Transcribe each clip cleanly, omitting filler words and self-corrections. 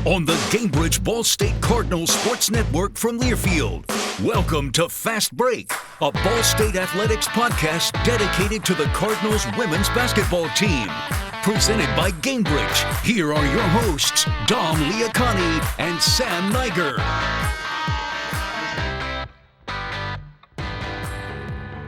on the Cambridge Ball State Cardinals Sports Network from Learfield. Welcome to Fast Break, a Ball State athletics podcast dedicated to the Cardinals women's basketball team. Presented by Cambridge, here are your hosts, Dom Liacani and Sam Niger.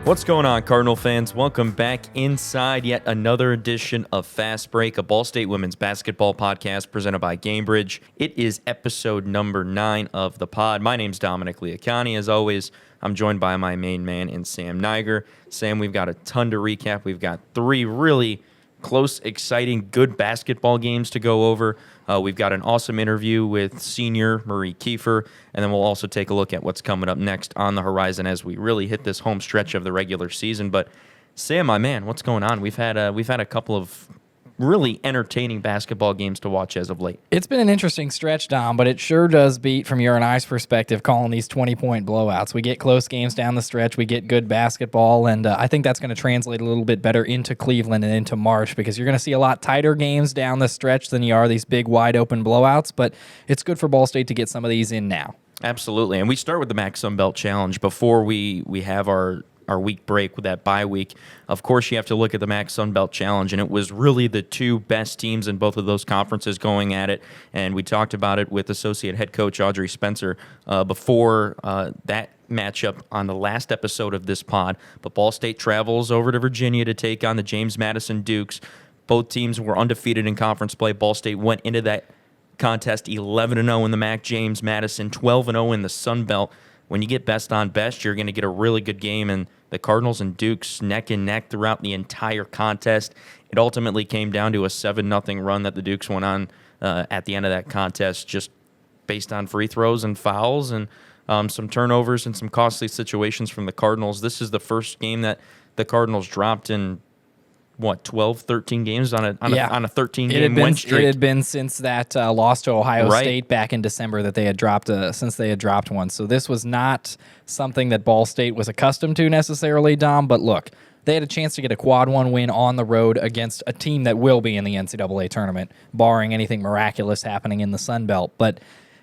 What's going on, Cardinal fans? Welcome back inside yet another edition of Fast Break, a Ball State women's basketball podcast presented by Cambridge. It is episode number 9 of the pod. My name's Dominic Liacani. As always, I'm joined by my main man in Sam Niger. Sam, we've got a ton to recap. We've got 3 really close, exciting, good basketball games to go over. We've got an awesome interview with senior Marie Kiefer, and then we'll also take a look at what's coming up next on the horizon as we really hit this home stretch of the regular season. But Sam, my man, what's going on? We've had a couple of really entertaining basketball games to watch as of late. It's been an interesting stretch, Dom, but it sure does beat, from your and I's perspective, calling these 20-point blowouts. We get close games down the stretch, we get good basketball, and I think that's going to translate a little bit better into Cleveland and into March, because you're going to see a lot tighter games down the stretch than you are these big, wide-open blowouts, but it's good for Ball State to get some of these in now. Absolutely, and we start with the MAC Sun Belt Challenge before we have our week break with that bye week. Of course, you have to look at the MAC Sun Belt Challenge, and it was really the 2 best teams in both of those conferences going at it, and we talked about it with associate head coach Audrey Spencer before that matchup on the last episode of this pod. But Ball State travels over to Virginia to take on the James Madison Dukes. Both teams were undefeated in conference play. Ball State went into that contest 11-0 in the MAC James Madison, 12-0 in the Sun Belt. When you get best on best, you're going to get a really good game, and the Cardinals and Dukes neck and neck throughout the entire contest. It ultimately came down to a 7-0 run that the Dukes went on at the end of that contest, just based on free throws and fouls and some turnovers and some costly situations from the Cardinals. This is the first game that the Cardinals dropped in 12, 13 games on a 13-game win streak. It had been since that loss to Ohio State back in December that they had dropped one. So this was not something that Ball State was accustomed to necessarily, Dom. But look, they had a chance to get a quad 1 win on the road against a team that will be in the NCAA tournament, barring anything miraculous happening in the Sun Belt. But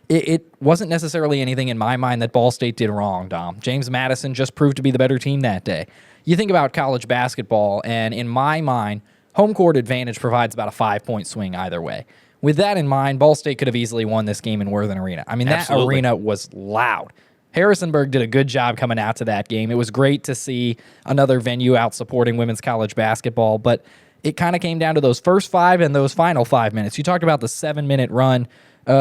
it wasn't necessarily anything in my mind that Ball State did wrong, Dom. James Madison just proved to be the better team that day. You think about college basketball, and in my mind, home court advantage provides about a 5-point swing either way. With that in mind, Ball State could have easily won this game in Worthen Arena. I mean, that arena was loud. Harrisonburg did a good job coming out to that game. It was great to see another venue out supporting women's college basketball, but it kind of came down to those first 5 and those final 5 minutes. You talked about the 7-minute run you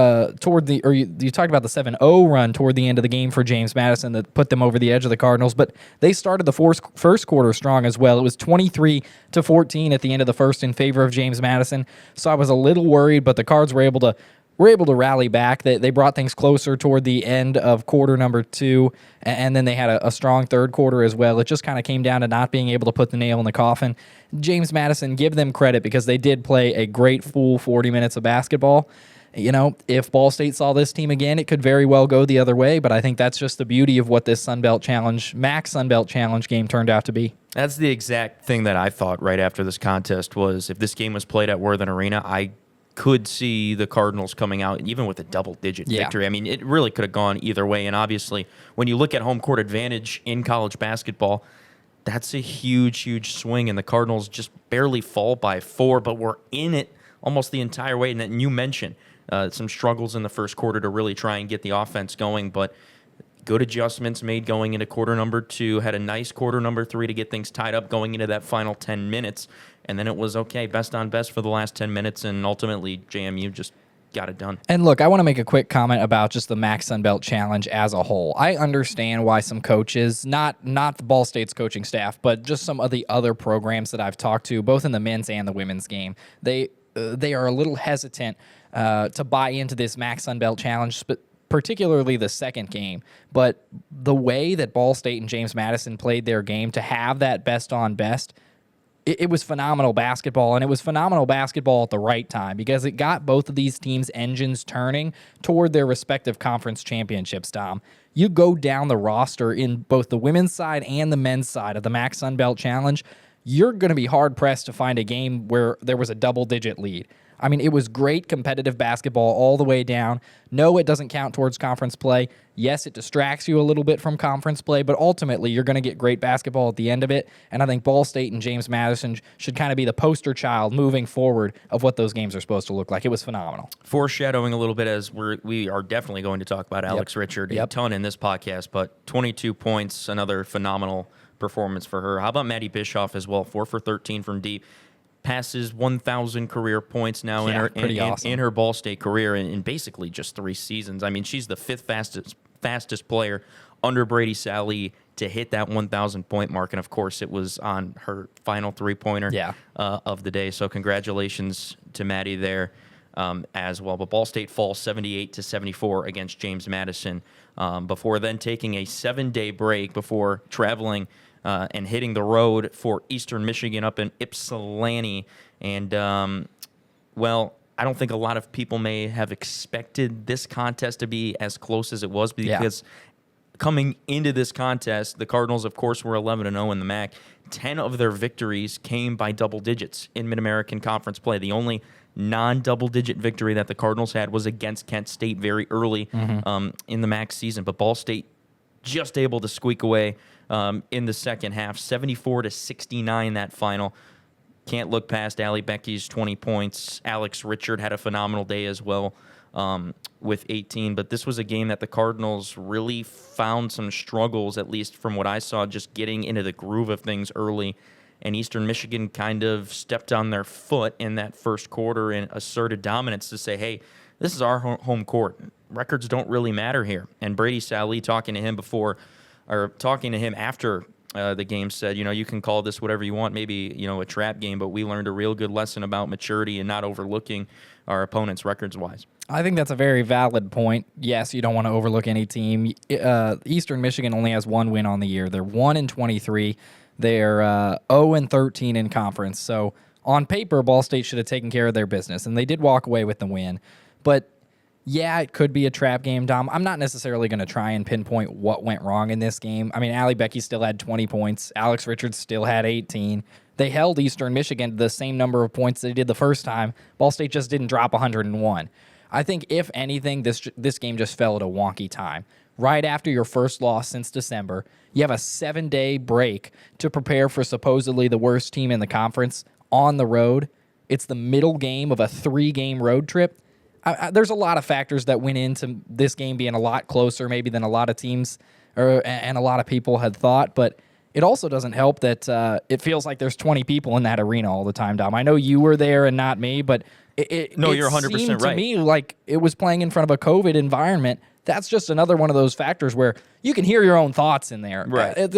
talked about the 7-0 run toward the end of the game for James Madison that put them over the edge of the Cardinals, but they started the first quarter strong as well. It was 23-14 at the end of the first in favor of James Madison, so I was a little worried, but the Cards were able to rally back. They brought things closer toward the end of quarter number 2, and then they had a strong third quarter as well. It just kind of came down to not being able to put the nail in the coffin. James Madison, give them credit because they did play a great full 40 minutes of basketball. You know, if Ball State saw this team again, it could very well go the other way, but I think that's just the beauty of what this Sun Belt Challenge, MAC Sun Belt Challenge game turned out to be. That's the exact thing that I thought right after this contest was if this game was played at Worthen Arena, I could see the Cardinals coming out even with a double-digit victory. I mean, it really could have gone either way, and obviously when you look at home court advantage in college basketball, that's a huge, huge swing, and the Cardinals just barely fall by 4, but we're in it almost the entire way. And then you mentioned some struggles in the first quarter to really try and get the offense going, but good adjustments made going into quarter number 2, had a nice quarter number 3 to get things tied up going into that final 10 minutes, and then it was okay, best on best for the last 10 minutes, and ultimately JMU just got it done. And look, I want to make a quick comment about just the MAC Sun Belt Challenge as a whole. I understand why some coaches, not the Ball State's coaching staff, but just some of the other programs that I've talked to, both in the men's and the women's game, they are a little hesitant to buy into this MAC Sun Belt Challenge, particularly the second game. But the way that Ball State and James Madison played their game to have that best on best, it was phenomenal basketball, and it was phenomenal basketball at the right time because it got both of these teams' engines turning toward their respective conference championships, Dom. You go down the roster in both the women's side and the men's side of the MAC Sun Belt Challenge, you're going to be hard-pressed to find a game where there was a double-digit lead. I mean, it was great competitive basketball all the way down. No, it doesn't count towards conference play. Yes, it distracts you a little bit from conference play, but ultimately you're going to get great basketball at the end of it. And I think Ball State and James Madison should kind of be the poster child moving forward of what those games are supposed to look like. It was phenomenal. Foreshadowing a little bit, as we are definitely going to talk about Alex Richard a ton in this podcast, but 22 points, another phenomenal performance for her. How about Maddie Bischoff as well? 4 for 13 from deep. Passes 1,000 career points now in her Ball State career in basically just 3 seasons. I mean, she's the 5th fastest player under Brady Sally to hit that 1,000 point mark, and of course, it was on her final 3-pointer of the day. So congratulations to Maddie there as well. But Ball State falls 78-74 against James Madison before then taking a 7-day break before traveling and hitting the road for Eastern Michigan up in Ypsilanti. And, I don't think a lot of people may have expected this contest to be as close as it was because coming into this contest, the Cardinals, of course, were 11-0 in the MAC. 10 of their victories came by double digits in Mid-American Conference play. The only non-double-digit victory that the Cardinals had was against Kent State very early in the MAC season. But Ball State just able to squeak away in the second half, 74-69 that final. Can't look past Allie Becky's 20 points. Alex Richard had a phenomenal day as well with 18. But this was a game that the Cardinals really found some struggles, at least from what I saw, just getting into the groove of things early. And Eastern Michigan kind of stepped on their foot in that first quarter and asserted dominance to say, hey, this is our home court. Records don't really matter here. And Brady Sally talking to him after the game said, you can call this whatever you want, maybe, a trap game, but we learned a real good lesson about maturity and not overlooking our opponents records-wise. I think that's a very valid point. Yes, you don't want to overlook any team. Eastern Michigan only has 1 win on the year. They're 1-23. They're 0-13 in conference. So on paper, Ball State should have taken care of their business, and they did walk away with the win. But yeah, it could be a trap game, Dom. I'm not necessarily going to try and pinpoint what went wrong in this game. I mean, Allie Becky still had 20 points. Alex Richards still had 18. They held Eastern Michigan to the same number of points they did the first time. Ball State just didn't drop 101. I think, if anything, this game just fell at a wonky time. Right after your first loss since December, you have a 7-day break to prepare for supposedly the worst team in the conference on the road. It's the middle game of a 3-game road trip. There's a lot of factors that went into this game being a lot closer maybe than a lot of teams and a lot of people had thought, but it also doesn't help that it feels like there's 20 people in that arena all the time, Dom. I know you were there and not me, but you're 100% seemed right. To me like it was playing in front of a COVID environment. That's just another one of those factors where you can hear your own thoughts in there. Right.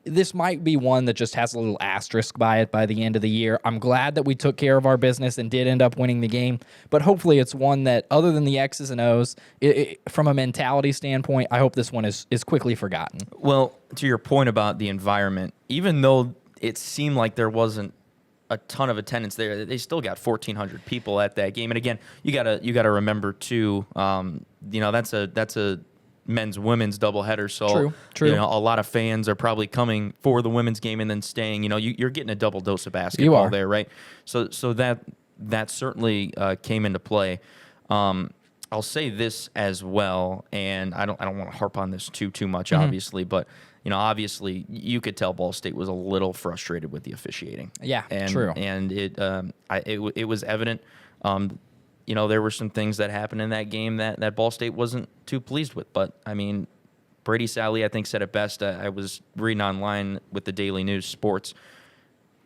This might be one that just has a little asterisk by it by the end of the year. I'm glad that we took care of our business and did end up winning the game, but hopefully it's one that, other than the X's and O's, from a mentality standpoint, I hope this one is quickly forgotten. Well, to your point about the environment, even though it seemed like there wasn't a ton of attendance there, they still got 1,400 people at that game. And again, you gotta remember too, that's a men's women's doubleheader, so true. A lot of fans are probably coming for the women's game and then staying. You're getting a double dose of basketball there, right? So that certainly came into play. I'll say this as well, and I don't want to harp on this too much, obviously, but obviously you could tell Ball State was a little frustrated with the officiating. Yeah, true. And it was evident. There were some things that happened in that game that Ball State wasn't too pleased with. But, I mean, Brady Sally, I think, said it best. I was reading online with the Daily News Sports.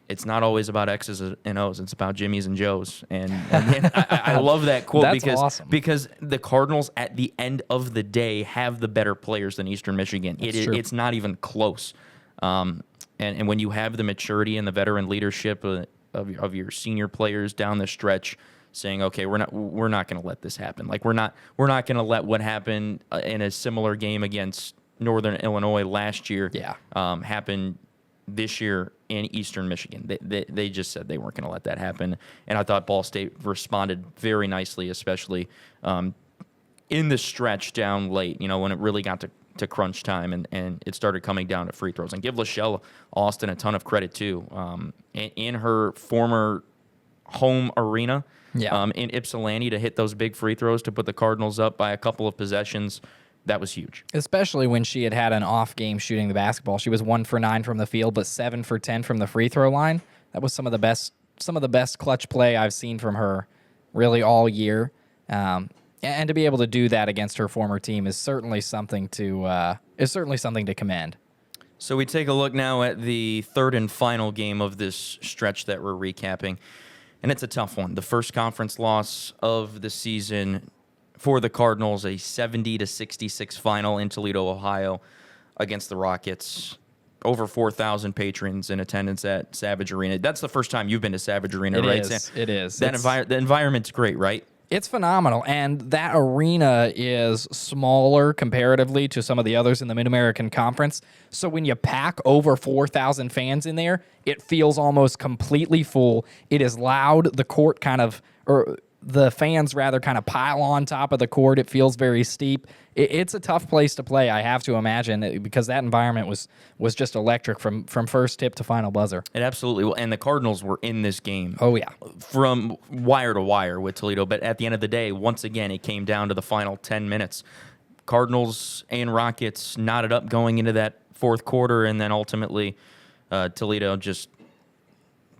It's not always about X's and O's. It's about Jimmy's and Joe's. And I love that quote. That's awesome. Because the Cardinals, at the end of the day, have the better players than Eastern Michigan. It's not even close. And when you have the maturity and the veteran leadership of your senior players down the stretch, saying, okay, we're not going to let this happen. Like we're not going to let what happened in a similar game against Northern Illinois last year happen this year in Eastern Michigan. They just said they weren't going to let that happen, and I thought Ball State responded very nicely, especially in the stretch down late. When it really got to crunch time and it started coming down to free throws. And give Lachelle Austin a ton of credit too. In her former home arena Yeah. in Ypsilanti to hit those big free throws to put the Cardinals up by a couple of possessions. That was huge. Especially when she had an off game shooting the basketball. She was 1 for 9 from the field, but 7 for 10 from the free throw line. That was some of the best clutch play I've seen from her really all year. And to be able to do that against her former team is certainly something to commend. So we take a look now at the third and final game of this stretch that we're recapping, and it's a tough one. The first conference loss of the season for the Cardinals, a 70-66 final in Toledo, Ohio, against the Rockets. Over 4,000 patrons in attendance at Savage Arena. That's the first time you've been to Savage Arena, right, Sam? It is. The environment's great, right? It's phenomenal, and that arena is smaller comparatively to some of the others in the Mid-American Conference. So when you pack over 4,000 fans in there, it feels almost completely full. It is loud. The fans rather kind of pile on top of the court. It feels very steep. It's a tough place to play, I have to imagine, because that environment was just electric from first tip to final buzzer. It absolutely will. And the Cardinals were in this game. Oh, yeah. From wire to wire with Toledo. But at the end of the day, once again, it came down to the final 10 minutes. Cardinals and Rockets knotted up going into that fourth quarter, and then ultimately Toledo just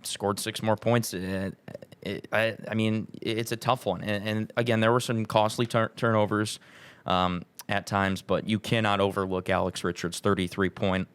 scored 6 more points. I mean, it's a tough one. And again, there were some costly turnovers at times, but you cannot overlook Alex Richards' 33-point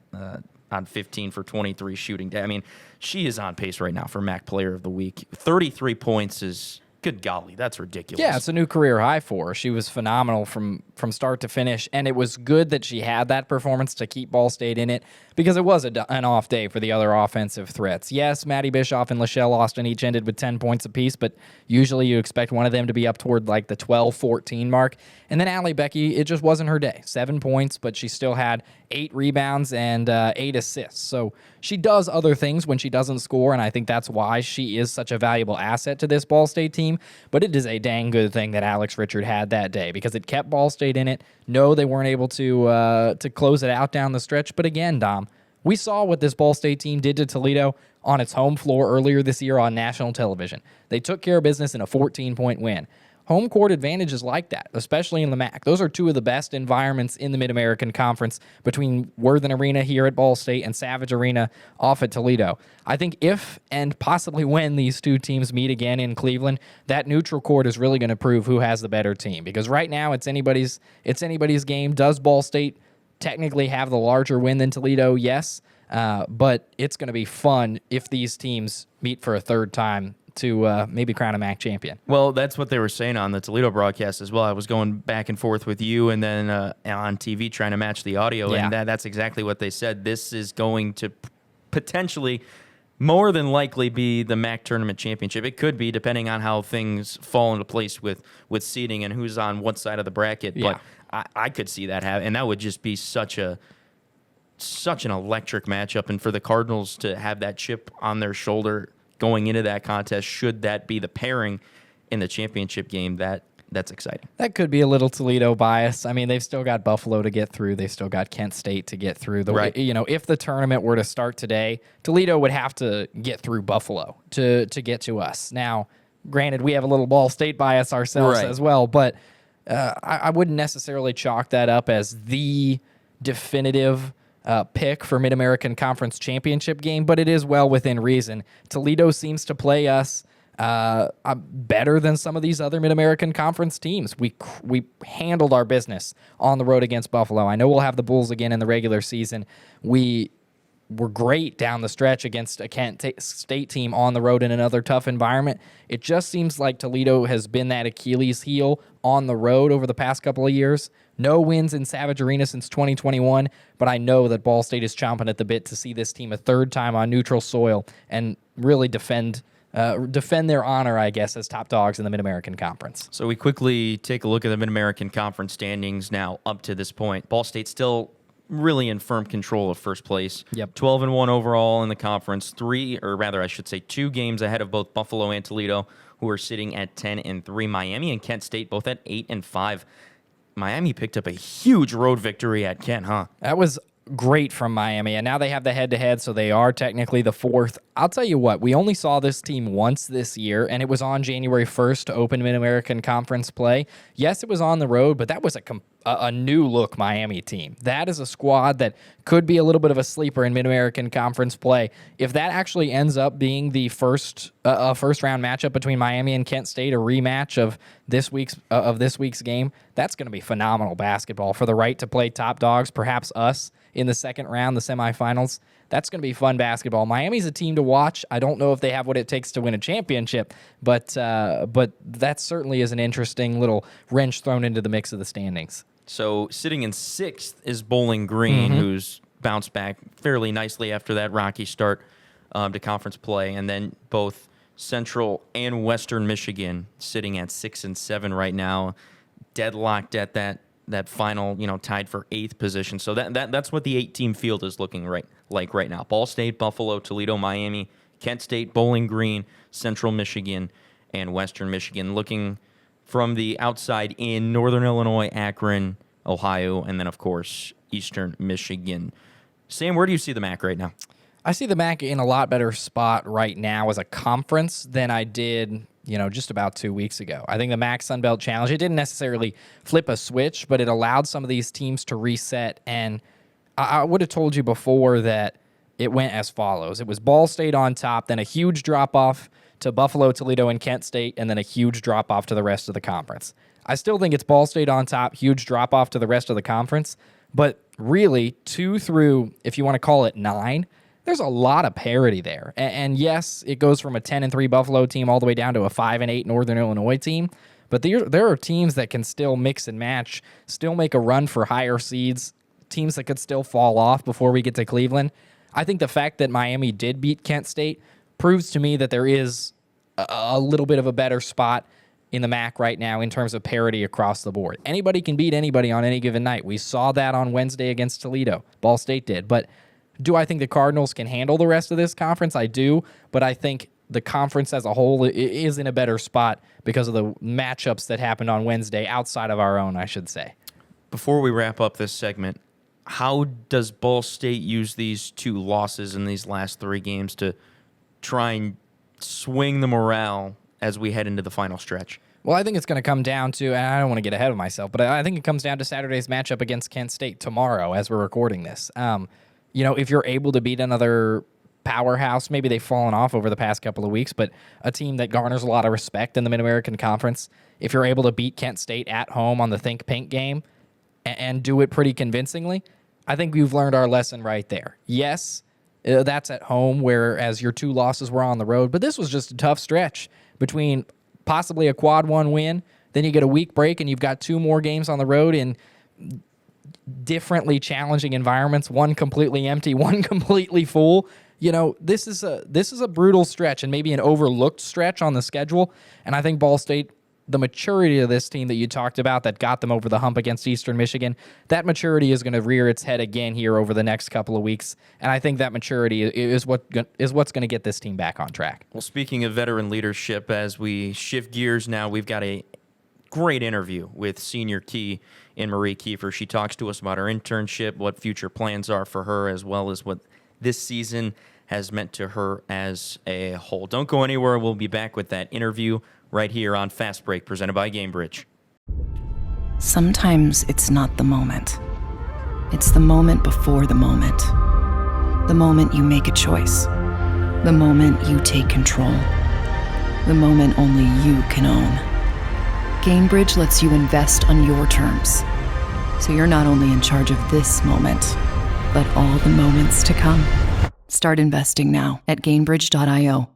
on 15 for 23 shooting day. I mean, she is on pace right now for MAC Player of the Week. 33 points is, good golly, that's ridiculous. Yeah, it's a new career high for her. She was phenomenal from start to finish, and it was good that she had that performance to keep Ball State in it because it was an off day for the other offensive threats. Yes, Maddie Bischoff and Lachelle Austin each ended with 10 points apiece, but usually you expect one of them to be up toward like the 12-14 mark. And then Allie Becky, it just wasn't her day. 7 points, but she still had 8 rebounds and 8 assists. So she does other things when she doesn't score, and I think that's why she is such a valuable asset to this Ball State team. But it is a dang good thing that Alex Richard had that day because it kept Ball State in it. No, they weren't able to close it out down the stretch. But again, Dom, we saw what this Ball State team did to Toledo on its home floor earlier this year on national television. They took care of business in a 14-point win. Home court advantage is like that, especially in the MAC. Those are two of the best environments in the Mid-American Conference between Worthen Arena here at Ball State and Savage Arena off at Toledo. I think if and possibly when these two teams meet again in Cleveland, that neutral court is really going to prove who has the better team. Because right now it's anybody's game. Does Ball State technically have the larger win than Toledo? Yes. But it's going to be fun if these teams meet for a third time to maybe crown a MAC champion. Well, that's what they were saying on the Toledo broadcast as well. I was going back and forth with you and then on TV trying to match the audio, and that's exactly what they said. This is going to potentially, more than likely, be the MAC tournament championship. It could be, depending on how things fall into place with seeding and who's on what side of the bracket. Yeah. But I could see that happen, and that would just be such an electric matchup. And for the Cardinals to have that chip on their shoulder going into that contest, should that be the pairing in the championship game, that's exciting. That could be a little Toledo bias. I mean, they've still got Buffalo to get through. They've still got Kent State to get through. Right. If the tournament were to start today, Toledo would have to get through Buffalo to get to us. Now, granted, we have a little Ball State bias ourselves as well, but I wouldn't necessarily chalk that up as the definitive pick for Mid-American Conference Championship game, but it is well within reason. Toledo seems to play us better than some of these other Mid-American Conference teams. We handled our business on the road against Buffalo. I know we'll have the Bulls again in the regular season. We were great down the stretch against a Kent State team on the road in another tough environment. It just seems like Toledo has been that Achilles heel on the road over the past couple of years. No wins in Savage Arena since 2021, but I know that Ball State is chomping at the bit to see this team a third time on neutral soil and really defend their honor, I guess, as top dogs in the Mid-American Conference. So we quickly take a look at the Mid-American Conference standings now up to this point. Ball State still really in firm control of first place. Yep. 12-1 overall in the conference. 2 games ahead of both Buffalo and Toledo, who are sitting at 10-3. Miami and Kent State both at 8-5. Miami picked up a huge road victory at Kent, huh? That was great from Miami. And now they have the head-to-head, so they are technically the fourth. I'll tell you what, we only saw this team once this year, and it was on January 1st to open Mid-American Conference play. Yes, it was on the road, but that was a new-look Miami team. That is a squad that could be a little bit of a sleeper in Mid-American Conference play. If that actually ends up being the first-round matchup between Miami and Kent State, a rematch of this week's game, that's going to be phenomenal basketball for the right to play top dogs, perhaps us, in the second round, the semifinals. That's going to be fun basketball. Miami's a team to watch. I don't know if they have what it takes to win a championship, but that certainly is an interesting little wrench thrown into the mix of the standings. So sitting in sixth is Bowling Green, who's bounced back fairly nicely after that rocky start to conference play, and then both Central and Western Michigan sitting at 6 and 7 right now, deadlocked at that final, tied for 8th position. So that's what the 8-team field is looking like right now. Ball State, Buffalo, Toledo, Miami, Kent State, Bowling Green, Central Michigan, and Western Michigan. Looking from the outside in, Northern Illinois, Akron, Ohio, and then, of course, Eastern Michigan. Sam, where do you see the MAC right now? I see the MAC in a lot better spot right now as a conference than I did just about 2 weeks ago. I think the MAC Sun Belt Challenge, it didn't necessarily flip a switch, but it allowed some of these teams to reset. And I would have told you before that it went as follows. It was Ball State on top, then a huge drop-off to Buffalo, Toledo, and Kent State, and then a huge drop-off to the rest of the conference. I still think it's Ball State on top, huge drop-off to the rest of the conference, but really 2 through, if you want to call it 9, there's a lot of parity there. And yes, it goes from a 10-3 Buffalo team all the way down to a 5-8 Northern Illinois team. But there are teams that can still mix and match, still make a run for higher seeds, teams that could still fall off before we get to Cleveland. I think the fact that Miami did beat Kent State proves to me that there is a little bit of a better spot in the MAC right now in terms of parity across the board. Anybody can beat anybody on any given night. We saw that on Wednesday against Toledo. Ball State did. But do I think the Cardinals can handle the rest of this conference? I do, but I think the conference as a whole is in a better spot because of the matchups that happened on Wednesday outside of our own, I should say. Before we wrap up this segment, how does Ball State use these 2 losses in these last 3 games to try and swing the morale as we head into the final stretch? Well, I think it's going to come down to, and I don't want to get ahead of myself, but I think it comes down to Saturday's matchup against Kent State tomorrow as we're recording this. If you're able to beat another powerhouse, maybe they've fallen off over the past couple of weeks, but a team that garners a lot of respect in the Mid-American Conference, if you're able to beat Kent State at home on the Think Pink game and do it pretty convincingly, I think we've learned our lesson right there. Yes, that's at home, whereas your 2 losses were on the road, but this was just a tough stretch between possibly a quad 1 win, then you get a week break, and you've got 2 more games on the road in differently challenging environments, one completely empty, one completely full. This is a brutal stretch and maybe an overlooked stretch on the schedule. And I think Ball State, the maturity of this team that you talked about that got them over the hump against Eastern Michigan, that maturity is going to rear its head again here over the next couple of weeks. And I think that maturity is what's going to get this team back on track. Well, speaking of veteran leadership, as we shift gears now, we've got a great interview with senior key in Marie Kiefer. She talks to us about her internship, what future plans are for her, as well as what this season has meant to her as a whole. Don't go anywhere. We'll be back with that interview right here on Fast Break, presented by Gamebridge. Sometimes it's not the moment. It's the moment before the moment. The moment you make a choice. The moment you take control. The moment only you can own. Gamebridge lets you invest on your terms. So you're not only in charge of this moment, but all the moments to come. Start investing now at Gamebridge.io.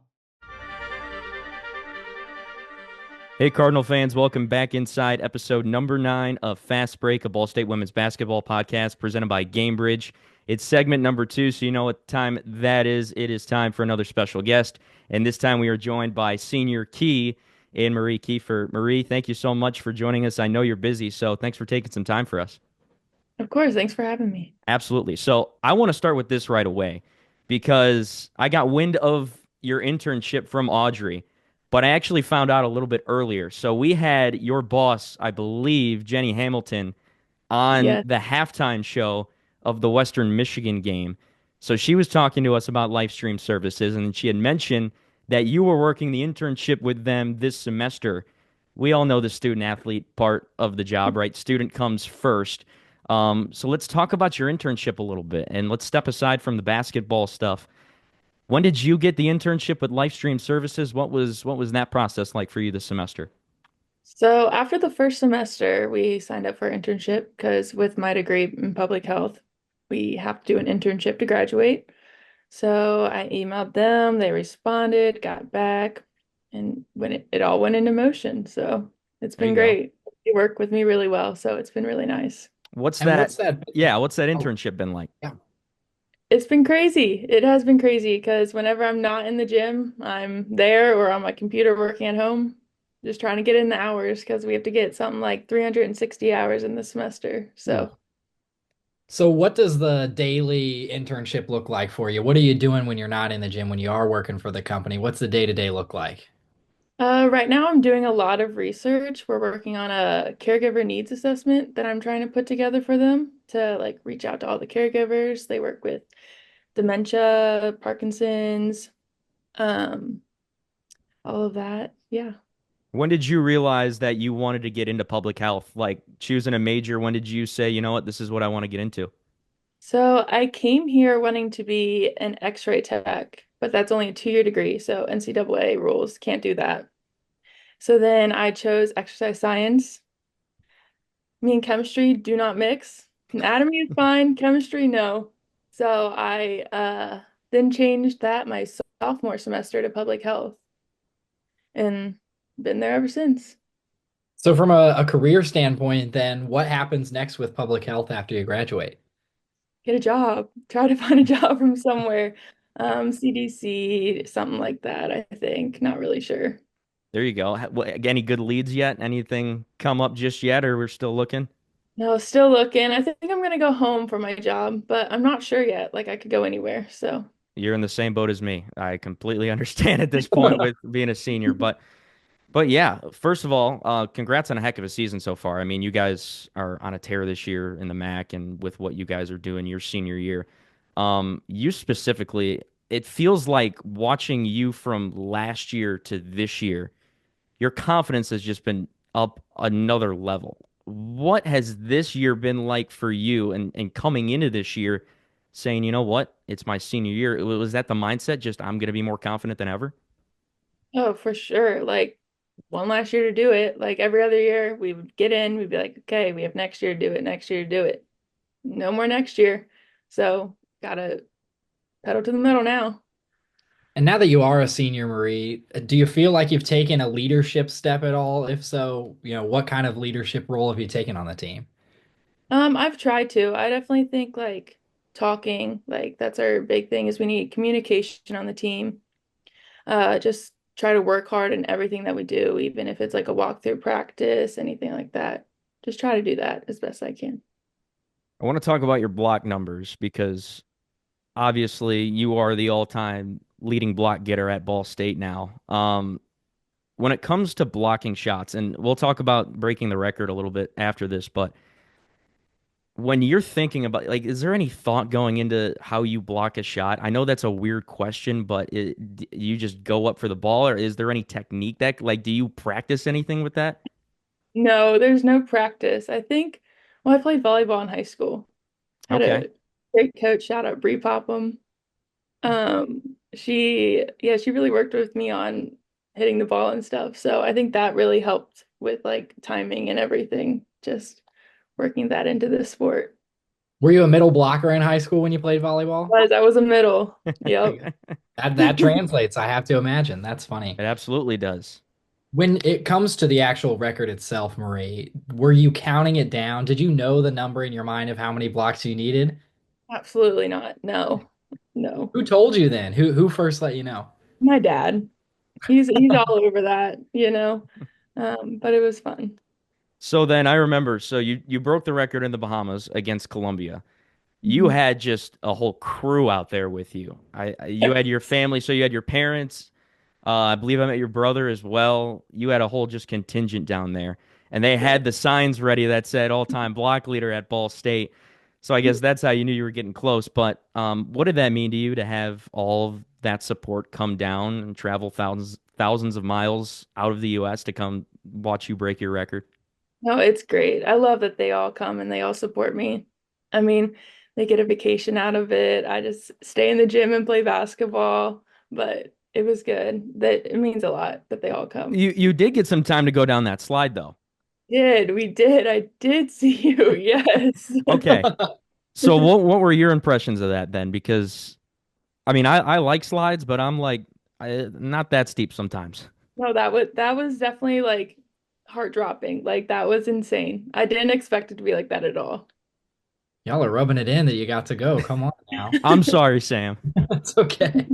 Hey, Cardinal fans, welcome back inside episode number 9 of Fast Break, a Ball State women's basketball podcast presented by Gamebridge. It's segment number 2, so you know what time that is. It is time for another special guest, and this time we are joined by senior key in Marie Kiefer. Marie, thank you so much for joining us. I know you're busy, so thanks for taking some time for us. Of course, thanks for having me. Absolutely. So I want to start with this right away because I got wind of your internship from Audrey, but I actually found out a little bit earlier. So we had your boss, I believe, Jenny Hamilton, on the halftime show of the Western Michigan game. So she was talking to us about live stream services, and she had mentioned that you were working the internship with them this semester. We all know the student athlete part of the job, right? Student comes first. So let's talk about your internship a little bit, and let's step aside from the basketball stuff. When did you get the internship with live stream services? What was that process like for you this semester? So after the first semester, we signed up for internship because with my degree in public health, we have to do an internship to graduate. So I emailed them, they responded, got back, and when it all went into motion. So it's There been you go. great. They work with me really well, so it's been really nice. What's And that? what's that? Yeah, what's that Oh, internship been like? yeah. It's been crazy. It has been crazy because whenever I'm not in the gym, I'm there or on my computer working at home, just trying to get in the hours because we have to get something like 360 hours in the semester. Ooh. So, So what does the daily internship look like for you? What are you doing when you're not in the gym, when you are working for the company? What's the day-to-day look like? right now I'm doing a lot of research. We're working on a caregiver needs assessment that I'm trying to put together for them to like reach out to all the caregivers. They work with dementia, Parkinson's, um, all of that. Yeah. When did you realize that you wanted to get into public health? Like choosing a major, when did you say, you know what, this is what I want to get into? So I came here wanting to be an X-ray tech, but that's only a 2-year degree, so NCAA rules can't do that. So then I chose exercise science. Me and chemistry do not mix. Anatomy is fine, chemistry no. So I then changed that my sophomore semester to public health and been there ever since. So from a career standpoint, then what happens next with public health after you graduate? Get a job, try to find a job from somewhere. CDC, something like that, I think. Not really sure. There you go. Any good leads yet? Anything come up just yet, or we're still looking? No, still looking. I think I'm gonna go home for my job, but I'm not sure yet. Like I could go anywhere. So, You're in the same boat as me. I completely understand at this point with being a senior, but yeah, first of all, congrats on a heck of a season so far. I mean, you guys are on a tear this year in the MAC and with what you guys are doing your senior year. You specifically, it feels like watching you from last year to this year, your confidence has just been up another level. What has this year been like for you and coming into this year saying, you know what, it's my senior year? Was that the mindset? Just I'm going to be more confident than ever? oh, for sure. Like one last year to do it. Like every other year, we would get in, we'd be like, okay, we have next year to do it, next year to do it. No more next year. So, gotta pedal to the metal now. And now that you are a senior, Marie, do you feel like you've taken a leadership step at all? If so, what kind of leadership role have you taken on the team? I've tried to. I definitely think like talking, like that's our big thing is we need communication on the team. Just try to work hard in everything that we do, even if it's like a walkthrough practice, anything like that. Just try to do that as best I can. I want to talk about your block numbers because obviously you are the all-time leading block getter at Ball State now. When it comes to blocking shots, and we'll talk about breaking the record a little bit after this, but when you're thinking about like, is there any thought going into how you block a shot? I know that's a weird question, but you just go up for the ball, or is there any technique that like, do you practice anything with that? No, there's no practice. I think, well, I played volleyball in high school. Had Okay. a great coach, shout out Bree Popham. She really worked with me on hitting the ball and stuff. So I think that really helped with like timing and everything, just working that into the sport. Were you a middle blocker in high school when you played volleyball? I was a middle. Yep. It That translates, I have to imagine. That's funny. absolutely does. When it comes to the actual record itself, Marie, were you counting it down? Did you know the number in your mind of how many blocks you needed? Absolutely not. No. No. Who told you then? Who first let you know? My dad. He's all over that, you know. But it was fun. So then I remember, so you broke the record in the Bahamas against Colombia. You Mhm. had just a whole crew out there with you. You had your family, so you had your parents. I believe I met your brother as well. You had a whole just contingent down there, and they Yeah. had the signs ready that said all-time block leader at Ball State. So I guess that's how you knew you were getting close. But what did that mean to you to have all of that support come down and travel thousands of miles out of the U.S. to come watch you break your record? No, it's great. I love that they all come and they all support me. I mean, they get a vacation out of it. I just stay in the gym and play basketball, but it was good. That it means a lot that they all come. You did get some time to go down that slide though. We did. I did see you. Yes. Okay. So what were your impressions of that then? Because I mean I like slides, but I'm like not that steep sometimes. No, that was definitely like heart dropping. Like that was insane. I didn't expect it to be like that at all. Y'all are rubbing it in that you got to go. Come on now. I'm sorry, Sam. It's okay.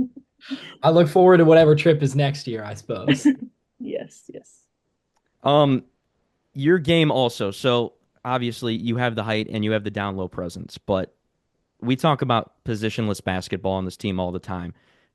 I look forward to whatever trip is next year, I suppose. Yes, yes. Um, your game also. So obviously you have the height and you have the down low presence, but we talk about positionless basketball on this team all the time.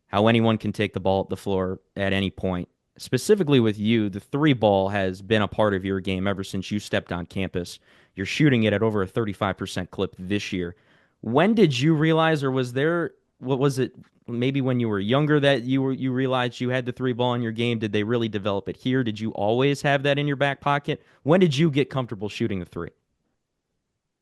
How anyone can take the ball up the floor at any point. Specifically with you, the three ball has been a part of your game ever since you stepped on campus. You're shooting it at over a 35% clip this year. When did you realize, or was there, what was it, maybe when you were younger that you realized you had the three ball in your game? Did they really develop it here? Did you always have that in your back pocket? When did you get comfortable shooting the three?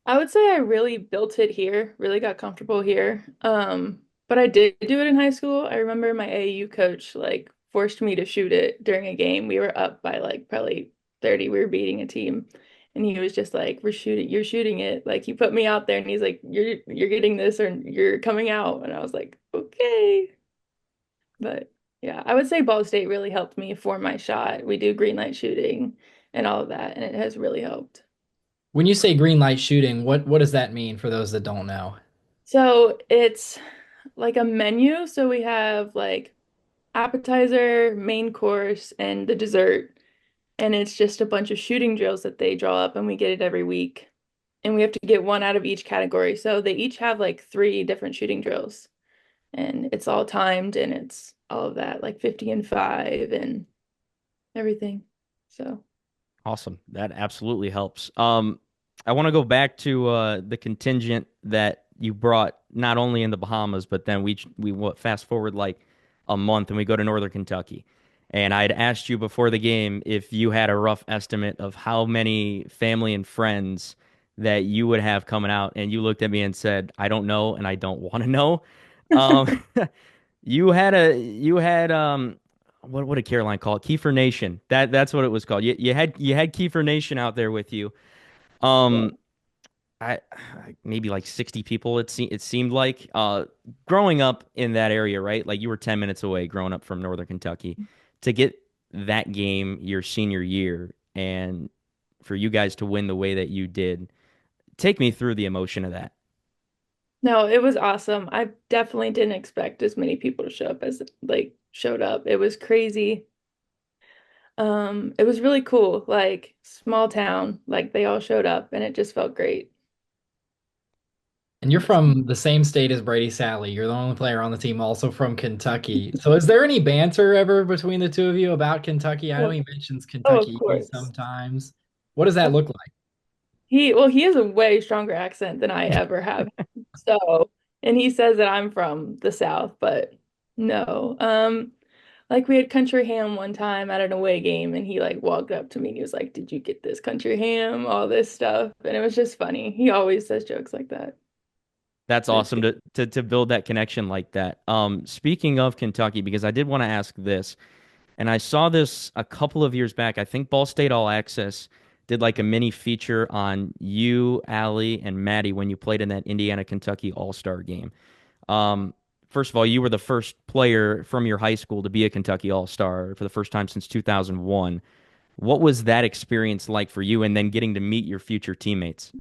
I would say I really built it here, really got comfortable here. But I did do it in high school. I remember my AAU coach like forced me to shoot it during a game. We were up by like probably 30. We were beating a team. And he was just like, you're shooting it. Like he put me out there and he's like, you're getting this or you're coming out. And I was like, okay. But yeah, I would say Ball State really helped me form my shot. We do green light shooting and all of that, and it has really helped. When you say green light shooting, what does that mean for those that don't know? So it's like a menu. So we have like appetizer, main course, and the dessert. And it's just a bunch of shooting drills that they draw up, and we get it every week. And we have to get one out of each category. So they each have like three different shooting drills, and it's all timed and it's all of that, like 50 and 5 and everything. So, Awesome. That absolutely helps. I want to go back to the contingent that you brought not only in the Bahamas, but then fast forward like a month and we go to Northern Kentucky. And I'd asked you before the game if you had a rough estimate of how many family and friends that you would have coming out, and you looked at me and said, "I don't know, and I don't want to know." Um, you had what did Caroline call it? Kiefer Nation. That's what it was called. You had Kiefer Nation out there with you. yeah. Um, I maybe like 60 people it seemed like growing up in that area, right? Like you were 10 minutes away growing up from Northern Kentucky to get that game your senior year and for you guys to win the way that you did. Take me through the emotion of that. No, it was awesome. I definitely didn't expect as many people to show up as like showed up. It was crazy. It was really cool. Like small town, like they all showed up and it just felt great. And you're from the same state as Brady Sally. You're the only player on the team also from Kentucky. So is there any banter ever between the two of you about Kentucky? I know Oh, he mentions oh, of Kentucky course. sometimes. What does that look like? He has a way stronger accent than I ever have. So, and he says that I'm from the South, but no. Like we had country ham one time at an away game, and he like walked up to me and he was like, "Did you get this country ham?" All this stuff, and it was just funny. He always says jokes like that. That's But it's awesome good. to build that connection like that. Speaking of Kentucky, because I did want to ask this, and I saw this a couple of years back. I think Ball State All Access did like a mini feature on you, Allie, and Maddie when you played in that Indiana Kentucky All Star game. Um, First of all, you were the first player from your high school to be a Kentucky All Star for the first time since 2001. What was that experience like for you, and then getting to meet your future teammates?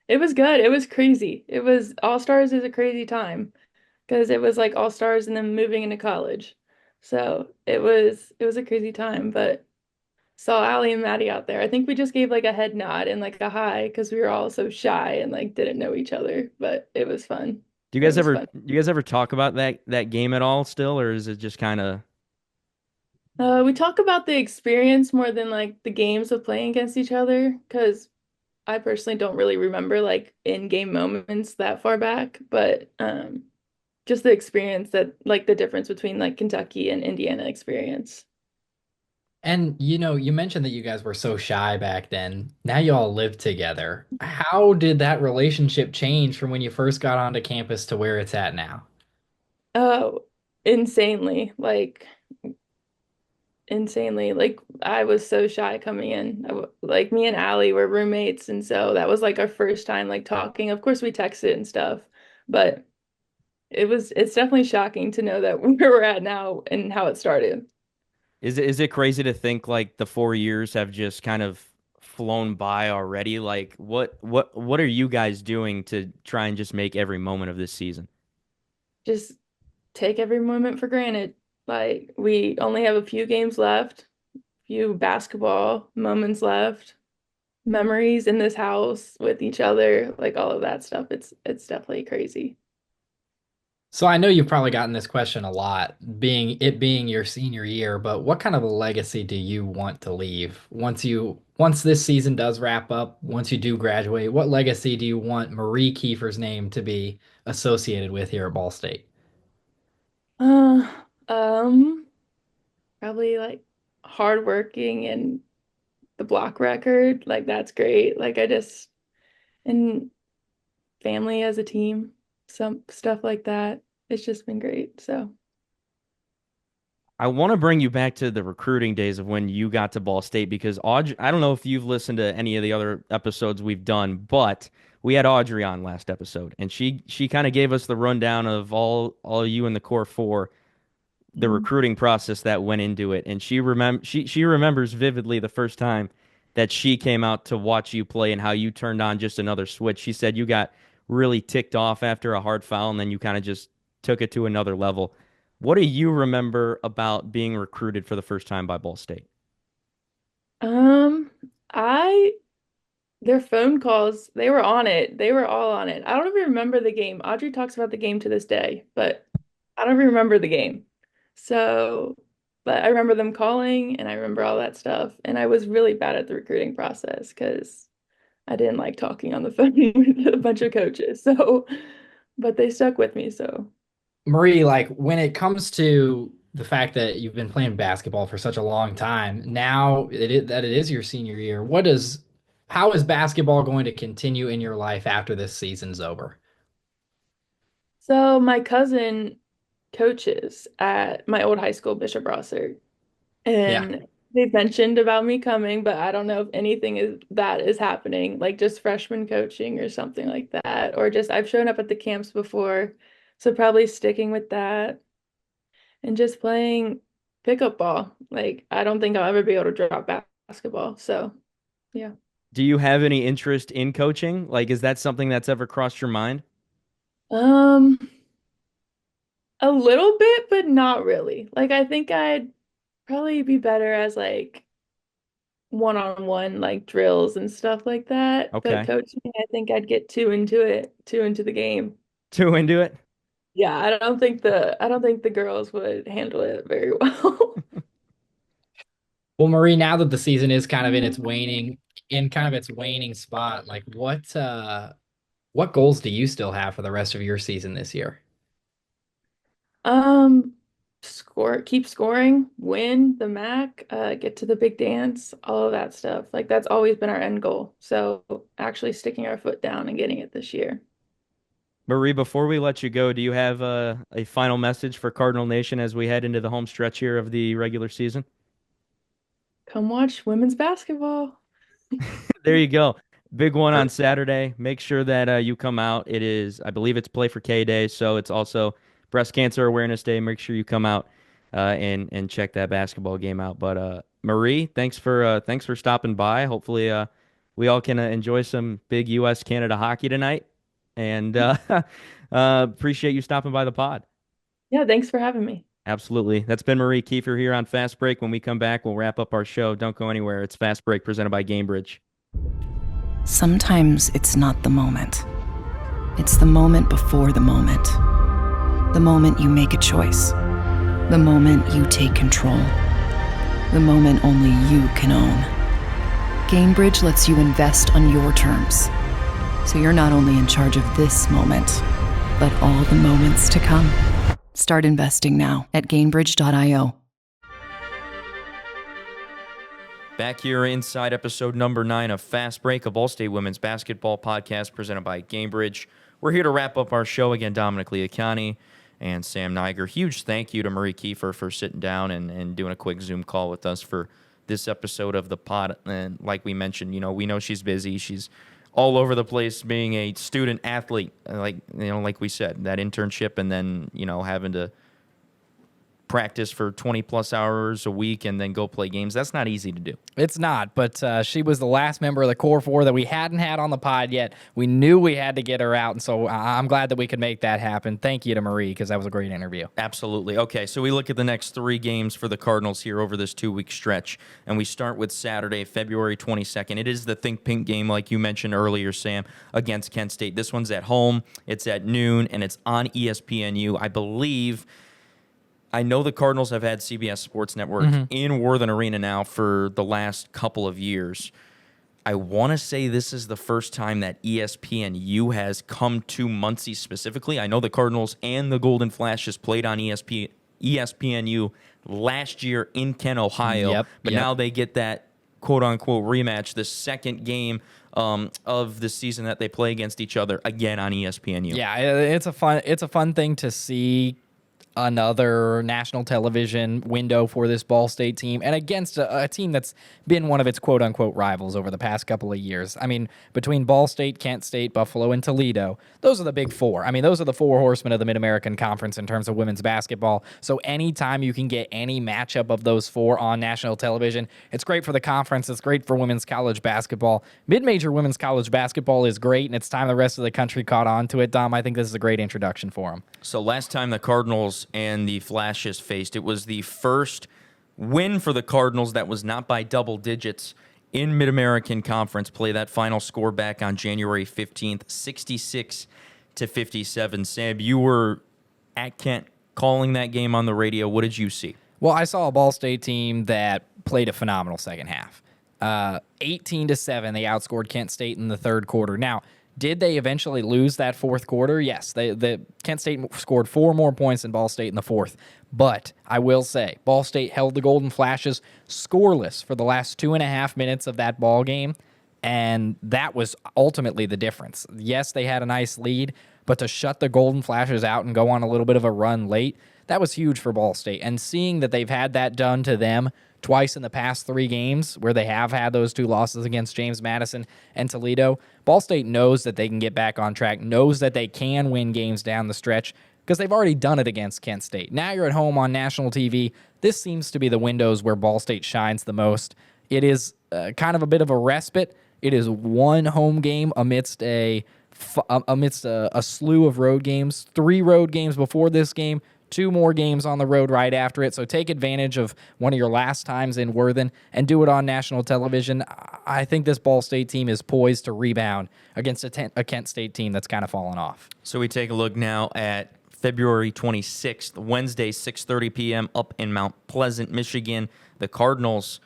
It was good. It was crazy. It was All Stars is a crazy time because it was like All Stars and then moving into college. So it was a crazy time, but saw Allie and Maddie out there. I think we just gave like a head nod and like a hi because we were all so shy and like didn't know each other, but it was fun. Do you It guys was ever fun. do you guys ever talk about that game at all still, or is it just kind of We talk about the experience more than like the games of playing against each other because I personally don't really remember like in-game moments that far back, but just the experience that like the difference between like Kentucky and Indiana experience. And you mentioned that you guys were so shy back then. Now you all live together. How did that relationship change from when you first got onto campus to where it's at now? Oh, insanely. Like insanely. Like I was so shy coming in. Like me and Allie were roommates, and so that was like our first time like talking. Of course, we texted and stuff, but it's definitely shocking to know that where we're at now and how it started. Is it crazy to think like the 4 years have just kind of flown by already? Like what are you guys doing to try and just make every moment of this season? Just take every moment for granted. Like we only have a few games left, few basketball moments left, memories in this house with each other, like all of that stuff. It's definitely crazy. So I know you've probably gotten this question a lot, being your senior year, but what kind of a legacy do you want to leave once this season does wrap up, once you do graduate, what legacy do you want Marie Kiefer's name to be associated with here at Ball State? Uh, um, Probably like hardworking and the block record, like that's great. Like I just and family as a team, some stuff like that. It's just been great. So, I want to bring you back to the recruiting days of when you got to Ball State because Audrey, I don't know if you've listened to any of the other episodes we've done, but we had Audrey on last episode and she kind of gave us the rundown of all you in the core four, the mm. recruiting process that went into it, and she remembers vividly the first time that she came out to watch you play and how you turned on just another switch. She said you got really ticked off after a hard foul, and then you kind of just took it to another level. What do you remember about being recruited for the first time by Ball State? Um, I their phone calls, they were on it. They were all on it. I don't even remember the game. Audrey talks about the game to this day, but I don't even remember the game. So, but I remember them calling and I remember all that stuff. And I was really bad at the recruiting process because I didn't like talking on the phone with a bunch of coaches. So, but they stuck with me. So, Marie, like when it comes to the fact that you've been playing basketball for such a long time, now that it is your senior year, how is basketball going to continue in your life after this season's over? so my cousin coaches at my old high school, Bishop Brossard. Yeah. And they mentioned about me coming, but I don't know if anything is happening, like just freshman coaching or something like that, or just I've shown up at the camps before, so probably sticking with that and just playing pickup ball. Like I don't think I'll ever be able to drop basketball. So yeah. Do you have any interest in coaching? Like, is that something that's ever crossed your mind? Um, a little bit, but not really. Like I think I'd probably be better as like one-on-one like drills and stuff like that. But Okay. coaching, I think I'd get too into it, too into the game. Too into it? Yeah, I don't think the girls would handle it very well. Well, Marie, now that the season is kind of in kind of its waning spot, like what goals do you still have for the rest of your season this year? Um, keep scoring, win the MAC, get to the big dance, all of that stuff. Like that's always been our end goal. So actually sticking our foot down and getting it this year. Marie, before we let you go, do you have a final message for Cardinal Nation as we head into the home stretch here of the regular season? Come watch women's basketball. There you go. Big one on Saturday. Make sure that you come out. It is, I believe it's Play for K Day, so it's also Breast Cancer Awareness Day. Make sure you come out and check that basketball game out. But Marie, thanks for stopping by. Hopefully, we all can enjoy some big U.S. Canada hockey tonight. And appreciate you stopping by the pod. Yeah, thanks for having me. Absolutely. That's been Marie Kiefer here on Fast Break. When we come back, we'll wrap up our show. Don't go anywhere. It's Fast Break presented by Gamebridge. Sometimes it's not the moment. It's the moment before the moment. The moment you make a choice. The moment you take control. The moment only you can own. Gainbridge lets you invest on your terms. So you're not only in charge of this moment, but all the moments to come. Start investing now at Gainbridge.io. Back here inside episode number 9 of Fast Break, a Ball State women's basketball podcast presented by Gainbridge. We're here to wrap up our show. Again, Dominic Liacani and Sam Niger. Huge thank you to Marie Kiefer for sitting down and doing a quick Zoom call with us for this episode of the pod. And like we mentioned, we know she's busy. She's all over the place being a student athlete, like we said, that internship and then, having to practice for 20 plus hours a week and then go play games. That's not easy to do. It's not, but she was the last member of the Core 4 that we hadn't had on the pod yet. We knew we had to get her out, and so I'm glad that we could make that happen. Thank you to Marie, because that was a great interview. Absolutely. Okay, so we look at the next 3 games for the Cardinals here over this 2-week stretch, and we start with Saturday, February 22nd. It is the Think Pink game, like you mentioned earlier, Sam, against Kent State. This one's at home. It's at noon, and it's on ESPNU. I know the Cardinals have had CBS Sports Network in Worthen Arena now for the last couple of years. I want to say this is the first time that ESPNU has come to Muncie specifically. I know the Cardinals and the Golden Flashes played on ESPNU last year in Kent, Ohio, but now they get that quote-unquote rematch, the second game of the season that they play against each other, again on ESPNU. Yeah, it's a fun thing to see another national television window for this Ball State team, and against a team that's been one of its quote-unquote rivals over the past couple of years. I mean, between Ball State, Kent State, Buffalo, and Toledo, those are the big 4. I mean, those are the 4 horsemen of the Mid-American Conference in terms of women's basketball. So anytime you can get any matchup of those 4 on national television, it's great for the conference. It's great for women's college basketball. Mid-major women's college basketball is great, and it's time the rest of the country caught on to it, Dom. I think this is a great introduction for them. So last time the Cardinals and the Flashes faced, it was the first win for the Cardinals that was not by double digits in Mid-American Conference play. That final score back on January 15th, 66-57. Sam, you were at Kent calling that game on the radio. What did you see? Well, I saw a Ball State team that played a phenomenal second half. 18-7, they outscored Kent State in the third quarter. Now, did they eventually lose that fourth quarter? Yes. Kent State scored 4 more points than Ball State in the fourth. But I will say, Ball State held the Golden Flashes scoreless for the last 2.5 minutes of that ball game, and that was ultimately the difference. Yes, they had a nice lead, but to shut the Golden Flashes out and go on a little bit of a run late, that was huge for Ball State. And seeing that they've had that done to them twice in the past 3 games where they have had those 2 losses against James Madison and Toledo, Ball State knows that they can get back on track, knows that they can win games down the stretch because they've already done it against Kent State. Now you're at home on national TV. This seems to be the windows where Ball State shines the most. It is kind of a bit of a respite. It is one home game amidst a slew of road games, 3 road games before this game, 2 more games on the road right after it. So take advantage of one of your last times in Worthen and do it on national television. I think this Ball State team is poised to rebound against a Kent State team that's kind of fallen off. So we take a look now at February 26th, Wednesday, 6:30 p.m. up in Mount Pleasant, Michigan. The Cardinals,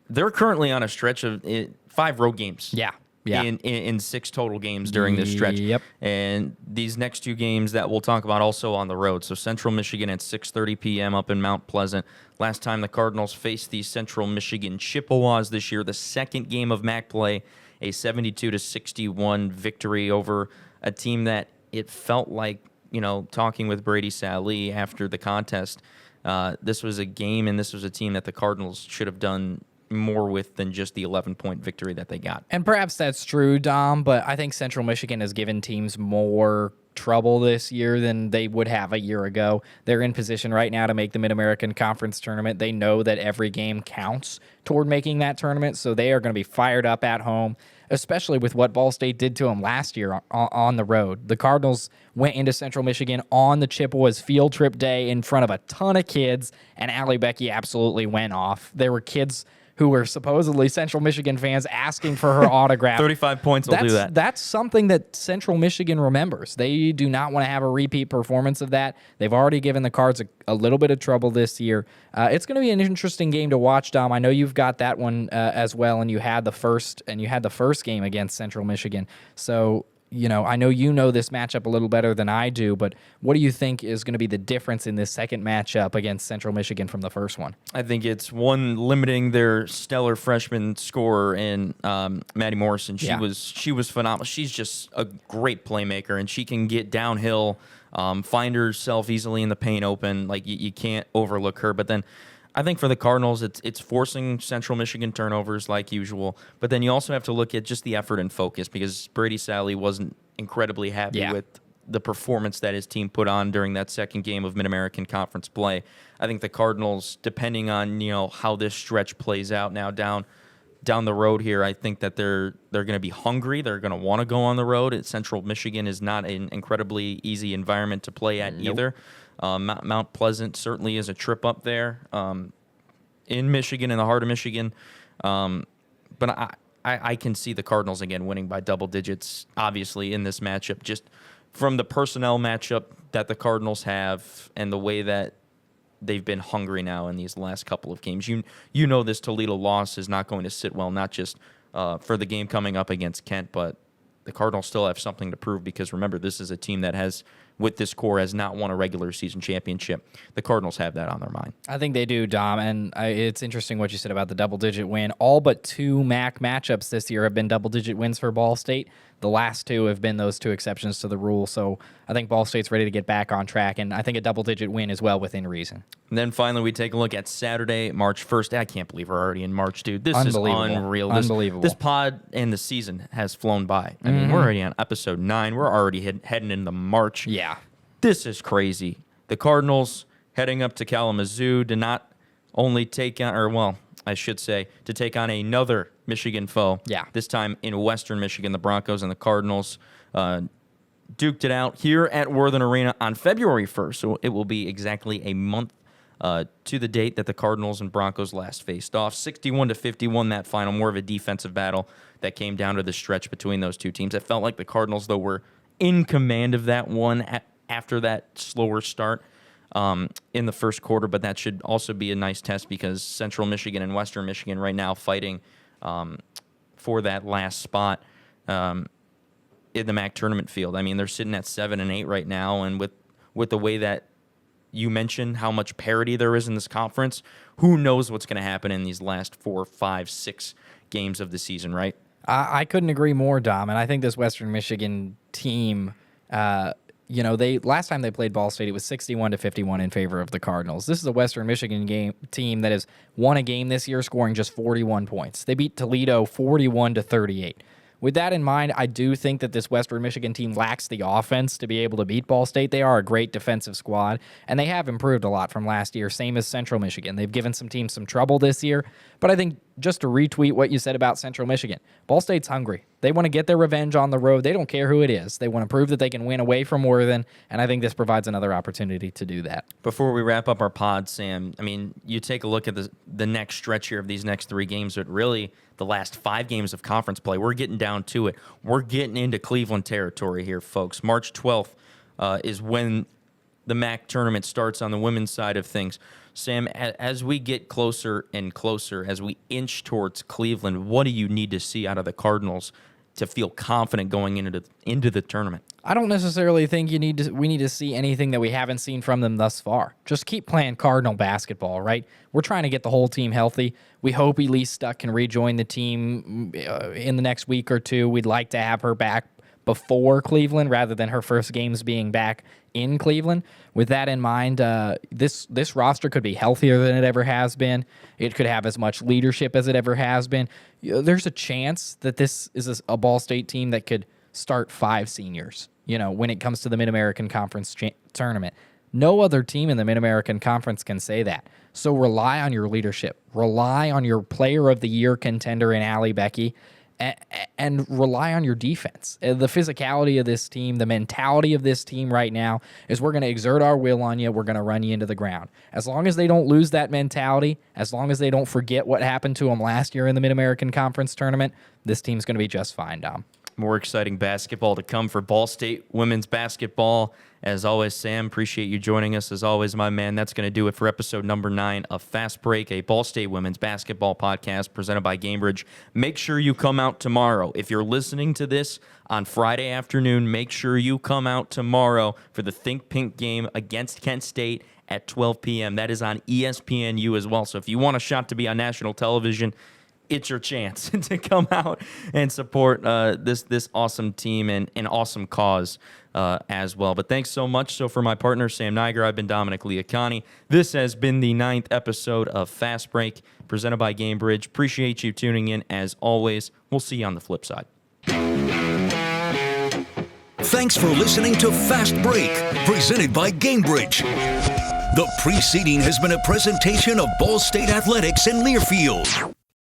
they're currently on a stretch of 5 road games. Yeah. In 6 total games during this stretch. Yep. And these next 2 games that we'll talk about also on the road. So Central Michigan at 6:30 p.m. up in Mount Pleasant. Last time the Cardinals faced the Central Michigan Chippewas this year, the second game of MAC play, a 72-61 victory over a team that it felt like, talking with Brady Sallee after the contest, this was a game and this was a team that the Cardinals should have done more with than just the 11-point victory that they got. And perhaps that's true, Dom, but I think Central Michigan has given teams more trouble this year than they would have a year ago. They're in position right now to make the Mid-American Conference tournament. They know that every game counts toward making that tournament, so they are going to be fired up at home, especially with what Ball State did to them last year on the road. The Cardinals went into Central Michigan on the Chippewas field trip day in front of a ton of kids, and Allie Becky absolutely went off. There were kids who were supposedly Central Michigan fans asking for her autograph. 35 points will do that. That's something that Central Michigan remembers. They do not want to have a repeat performance of that. They've already given the Cards a little bit of trouble this year. It's going to be an interesting game to watch, Dom. I know you've got that one as well, and you had the first game against Central Michigan. So, I know you know this matchup a little better than I do, but what do you think is going to be the difference in this second matchup against Central Michigan from the first one? I think it's one, limiting their stellar freshman scorer in Maddie Morrison. She was phenomenal. She's just a great playmaker, and she can get downhill, find herself easily in the paint open. Like you can't overlook her. But then I think for the Cardinals, it's forcing Central Michigan turnovers like usual. But then you also have to look at just the effort and focus, because Brady Sally wasn't incredibly happy with the performance that his team put on during that second game of Mid-American Conference play. I think the Cardinals, depending on how this stretch plays out now down the road here, I think that they're going to be hungry. They're going to want to go on the road. Central Michigan is not an incredibly easy environment to play at either. Mount Pleasant certainly is a trip up there in Michigan, in the heart of Michigan. But I can see the Cardinals again winning by double digits, obviously, in this matchup, just from the personnel matchup that the Cardinals have and the way that they've been hungry now in these last couple of games. You know this Toledo loss is not going to sit well, not just for the game coming up against Kent, but the Cardinals still have something to prove, because remember, this is a team that has, with this core, has not won a regular season championship. The Cardinals have that on their mind. I think they do, Dom, and it's interesting what you said about the double-digit win. All but 2 MAC matchups this year have been double-digit wins for Ball State. The last 2 have been those 2 exceptions to the rule, so I think Ball State's ready to get back on track, and I think a double-digit win is well within reason. And then finally, we take a look at Saturday, March 1st. I can't believe we're already in March, dude. This is unreal. Unbelievable. This pod and the season has flown by. I mean, we're already on episode 9. We're already heading into March. Yeah. This is crazy. The Cardinals heading up to Kalamazoo to not only take on, to take on another Michigan foe. Yeah. This time in Western Michigan, the Broncos and the Cardinals duked it out here at Worthen Arena on February 1st. So it will be exactly a month to the date that the Cardinals and Broncos last faced off. 61-51 that final, more of a defensive battle that came down to the stretch between those two teams. It felt like the Cardinals, though, were in command of that one after that slower start in the first quarter, but that should also be a nice test, because Central Michigan and Western Michigan right now fighting for that last spot in the MAC tournament field. I mean, they're sitting at 7 and 8 right now, and with the way that you mentioned how much parity there is in this conference, who knows what's going to happen in these last 4, 5, 6 games of the season, right? I couldn't agree more, Dom, and I think this Western Michigan team, they last time they played Ball State, it was 61-51 in favor of the Cardinals. This is a Western Michigan team that has won a game this year, scoring just 41 points. They beat Toledo 41-38. With that in mind, I do think that this Western Michigan team lacks the offense to be able to beat Ball State. They are a great defensive squad, and they have improved a lot from last year, same as Central Michigan. They've given some teams some trouble this year, but I think just to retweet what you said about Central Michigan, Ball State's hungry. They want to get their revenge on the road. They don't care who it is. They want to prove that they can win away from Worthen, and I think this provides another opportunity to do that. Before we wrap up our pod, Sam, I mean, you take a look at the next stretch here of these next 3 games, but really the last 5 games of conference play, we're getting down to it. We're getting into Cleveland territory here, folks. March 12th is when the MAC tournament starts on the women's side of things. Sam, as we get closer and closer, as we inch towards Cleveland, what do you need to see out of the Cardinals to feel confident going into the tournament? I don't necessarily think we need to see anything that we haven't seen from them thus far. Just keep playing Cardinal basketball, right? We're trying to get the whole team healthy. We hope Elise Stuck can rejoin the team in the next week or 2. We'd like to have her back before Cleveland rather than her first games being back in Cleveland. With that in mind, this roster could be healthier than it ever has been. It could have as much leadership as it ever has been. There's a chance that this is a Ball State team that could start 5 seniors, when it comes to the Mid-American Conference tournament. No other team in the Mid-American Conference can say that. So rely on your leadership. Rely on your Player of the Year contender in Allie Becky. and rely on your defense. The physicality of this team, the mentality of this team right now is we're going to exert our will on you. We're going to run you into the ground. As long as they don't lose that mentality, as long as they don't forget what happened to them last year in the Mid-American Conference Tournament, this team's going to be just fine, Dom. More exciting basketball to come for Ball State women's basketball. As always, Sam, appreciate you joining us. As always, my man, that's going to do it for episode number 9 of Fast Break, a Ball State women's basketball podcast presented by Gamebridge. Make sure you come out tomorrow. If you're listening to this on Friday afternoon, make sure you come out tomorrow for the Think Pink game against Kent State at 12 p.m. That is on ESPNU as well. So if you want a shot to be on national television, it's your chance to come out and support this awesome team and an awesome cause as well. But thanks so much. So for my partner, Sam Niger, I've been Dominic Liacani. This has been the 9th episode of Fast Break, presented by Gamebridge. Appreciate you tuning in as always. We'll see you on the flip side. Thanks for listening to Fast Break, presented by Gamebridge. The preceding has been a presentation of Ball State Athletics in Learfield.